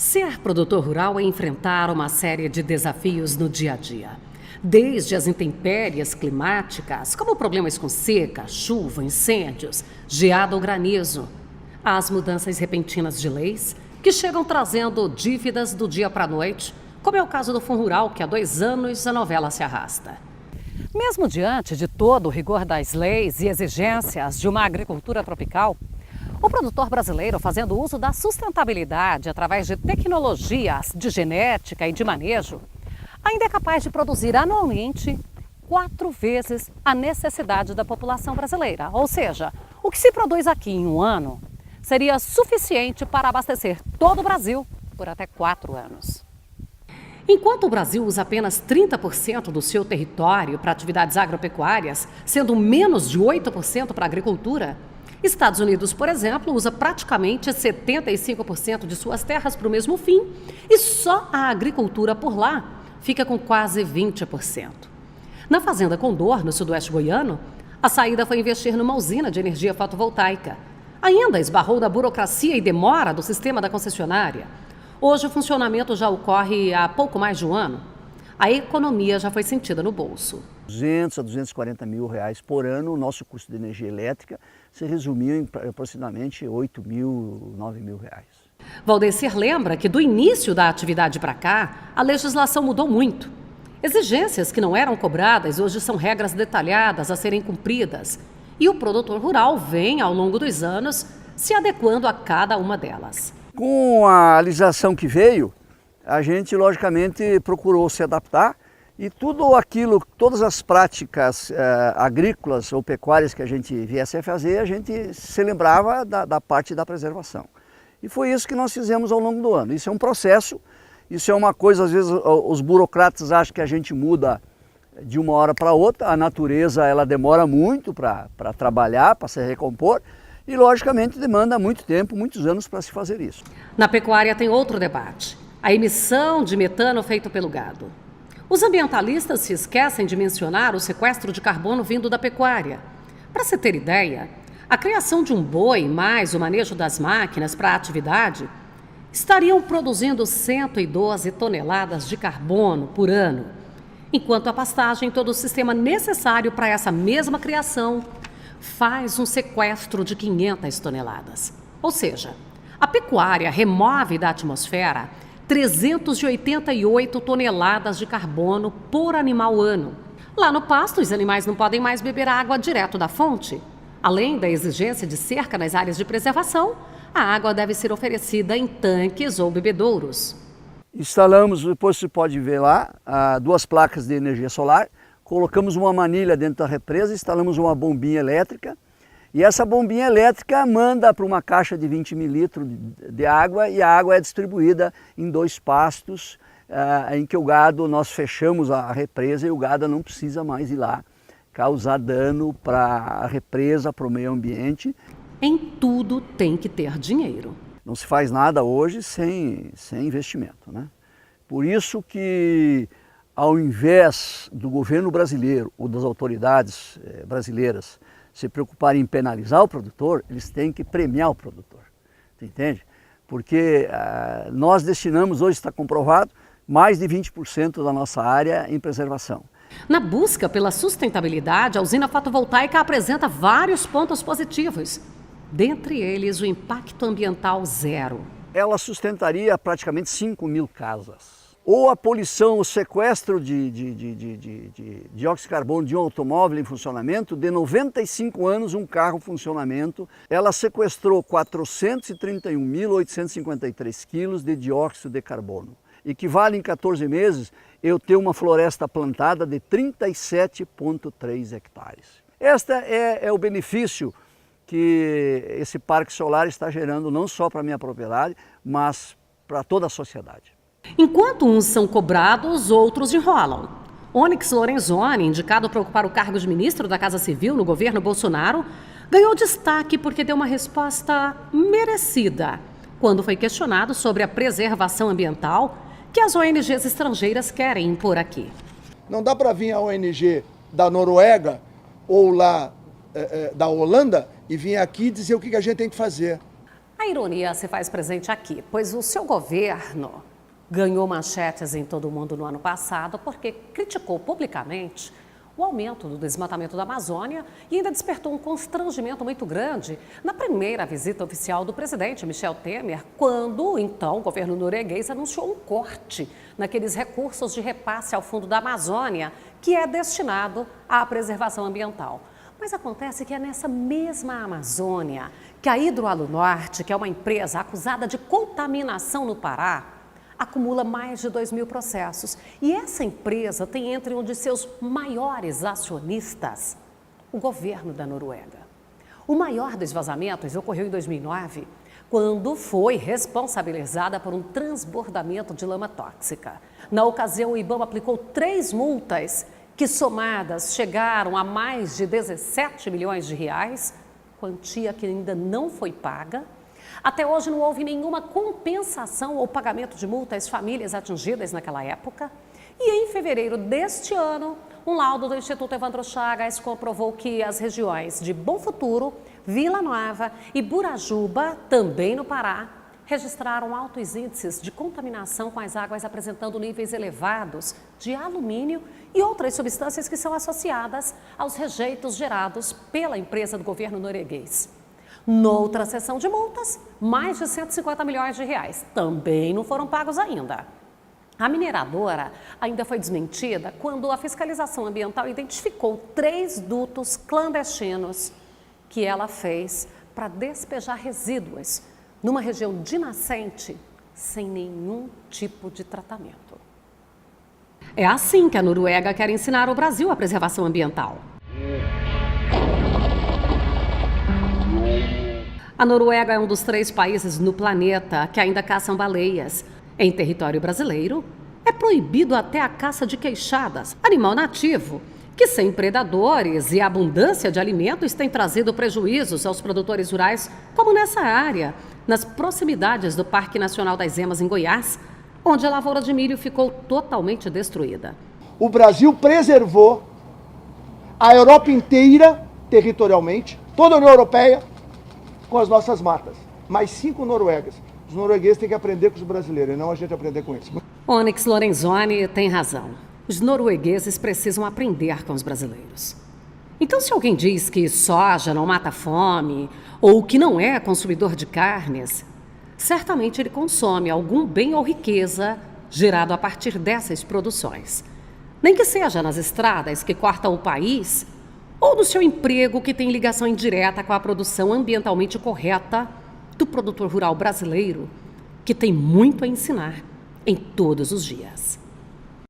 Ser produtor rural é enfrentar uma série de desafios no dia a dia. Desde as intempéries climáticas, como problemas com seca, chuva, incêndios, geada ou granizo, às mudanças repentinas de leis que chegam trazendo dívidas do dia para a noite, como é o caso do Fundo Rural, que há 2 anos a novela se arrasta. Mesmo diante de todo o rigor das leis e exigências de uma agricultura tropical, o produtor brasileiro, fazendo uso da sustentabilidade através de tecnologias de genética e de manejo, ainda é capaz de produzir anualmente 4 vezes a necessidade da população brasileira. Ou seja, o que se produz aqui em um ano seria suficiente para abastecer todo o Brasil por até 4 anos. Enquanto o Brasil usa apenas 30% do seu território para atividades agropecuárias, sendo menos de 8% para a agricultura, Estados Unidos, por exemplo, usa praticamente 75% de suas terras para o mesmo fim e só a agricultura por lá fica com quase 20%. Na Fazenda Condor, no sudoeste goiano, a saída foi investir numa usina de energia fotovoltaica. Ainda esbarrou na burocracia e demora do sistema da concessionária. Hoje o funcionamento já ocorre há pouco mais de um ano. A economia já foi sentida no bolso. 200 a 240 mil reais por ano, o nosso custo de energia elétrica se resumiu em aproximadamente 8 mil, 9 mil reais. Valdecir lembra que do início da atividade para cá, a legislação mudou muito. Exigências que não eram cobradas hoje são regras detalhadas a serem cumpridas. E o produtor rural vem, ao longo dos anos, se adequando a cada uma delas. Com a legislação que veio, a gente logicamente procurou se adaptar e todas as práticas agrícolas ou pecuárias que a gente viesse a fazer, a gente se lembrava da parte da preservação. E foi isso que nós fizemos ao longo do ano. Isso é um processo, isso é uma coisa, às vezes os burocratas acham que a gente muda de uma hora para outra, a natureza ela demora muito para trabalhar, para se recompor, e logicamente demanda muito tempo, muitos anos para se fazer isso. Na pecuária tem outro debate, a emissão de metano feito pelo gado. Os ambientalistas se esquecem de mencionar o sequestro de carbono vindo da pecuária. Para se ter ideia, a criação de um boi mais o manejo das máquinas para a atividade estariam produzindo 112 toneladas de carbono por ano, enquanto a pastagem, todo o sistema necessário para essa mesma criação, faz um sequestro de 500 toneladas. Ou seja, a pecuária remove da atmosfera 388 toneladas de carbono por animal ano. Lá no pasto, os animais não podem mais beber água direto da fonte. Além da exigência de cerca nas áreas de preservação, a água deve ser oferecida em tanques ou bebedouros. Instalamos, depois você pode ver lá, 2 placas de energia solar, colocamos uma manilha dentro da represa, instalamos uma bombinha elétrica e essa bombinha elétrica manda para uma caixa de 20 mil litros de água e a água é distribuída em 2 pastos em que o gado, nós fechamos a represa e o gado não precisa mais ir lá causar dano para a represa, para o meio ambiente. Em tudo tem que ter dinheiro. Não se faz nada hoje sem investimento, né? Por isso que, ao invés do governo brasileiro ou das autoridades brasileiras se preocuparem em penalizar o produtor, eles têm que premiar o produtor, entende? Porque nós destinamos, hoje está comprovado, mais de 20% da nossa área em preservação. Na busca pela sustentabilidade, a usina fotovoltaica apresenta vários pontos positivos. Dentre eles, o impacto ambiental zero. Ela sustentaria praticamente 5 mil casas. Ou a poluição, o sequestro de dióxido de carbono de um automóvel em funcionamento, de 95 anos um carro em funcionamento, ela sequestrou 431.853 quilos de dióxido de carbono. Equivale em 14 meses eu ter uma floresta plantada de 37,3 hectares. Este é o benefício que esse parque solar está gerando não só para a minha propriedade, mas para toda a sociedade. Enquanto uns são cobrados, outros enrolam. Onyx Lorenzoni, indicado para ocupar o cargo de ministro da Casa Civil no governo Bolsonaro, ganhou destaque porque deu uma resposta merecida quando foi questionado sobre a preservação ambiental que as ONGs estrangeiras querem impor aqui. Não dá para vir a ONG da Noruega ou lá da Holanda e vir aqui dizer o que a gente tem que fazer. A ironia se faz presente aqui, pois o seu governo ganhou manchetes em todo o mundo no ano passado porque criticou publicamente o aumento do desmatamento da Amazônia e ainda despertou um constrangimento muito grande na primeira visita oficial do presidente Michel Temer, quando, então, o governo norueguês anunciou um corte naqueles recursos de repasse ao Fundo da Amazônia, que é destinado à preservação ambiental. Mas acontece que é nessa mesma Amazônia que a Hidroalunorte, que é uma empresa acusada de contaminação no Pará, acumula mais de 2.000 processos. E essa empresa tem entre um de seus maiores acionistas o governo da Noruega. O maior dos vazamentos ocorreu em 2009, quando foi responsabilizada por um transbordamento de lama tóxica. Na ocasião, o IBAMA aplicou 3 multas que, somadas, chegaram a mais de 17 milhões de reais, quantia que ainda não foi paga. Até hoje não houve nenhuma compensação ou pagamento de multa às famílias atingidas naquela época. E em fevereiro deste ano, um laudo do Instituto Evandro Chagas comprovou que as regiões de Bom Futuro, Vila Nova e Burajuba, também no Pará, registraram altos índices de contaminação com as águas apresentando níveis elevados de alumínio e outras substâncias que são associadas aos rejeitos gerados pela empresa do governo norueguês. Noutra sessão de multas, mais de 150 milhões de reais também não foram pagos ainda. A mineradora ainda foi desmentida quando a fiscalização ambiental identificou 3 dutos clandestinos que ela fez para despejar resíduos numa região de nascente sem nenhum tipo de tratamento. É assim que a Noruega quer ensinar o Brasil a preservação ambiental. A Noruega é um dos 3 países no planeta que ainda caçam baleias. Em território brasileiro, é proibido até a caça de queixadas, animal nativo, que sem predadores e abundância de alimentos tem trazido prejuízos aos produtores rurais, como nessa área, nas proximidades do Parque Nacional das Emas, em Goiás, onde a lavoura de milho ficou totalmente destruída. O Brasil preservou a Europa inteira, territorialmente, toda a União Europeia, com as nossas matas. Mais 5 noruegas. Os noruegueses têm que aprender com os brasileiros, e não a gente aprender com eles. Onyx Lorenzoni tem razão. Os noruegueses precisam aprender com os brasileiros. Então, se alguém diz que soja não mata fome ou que não é consumidor de carnes, certamente ele consome algum bem ou riqueza gerado a partir dessas produções. Nem que seja nas estradas que cortam o país ou no seu emprego que tem ligação indireta com a produção ambientalmente correta do produtor rural brasileiro, que tem muito a ensinar em todos os dias.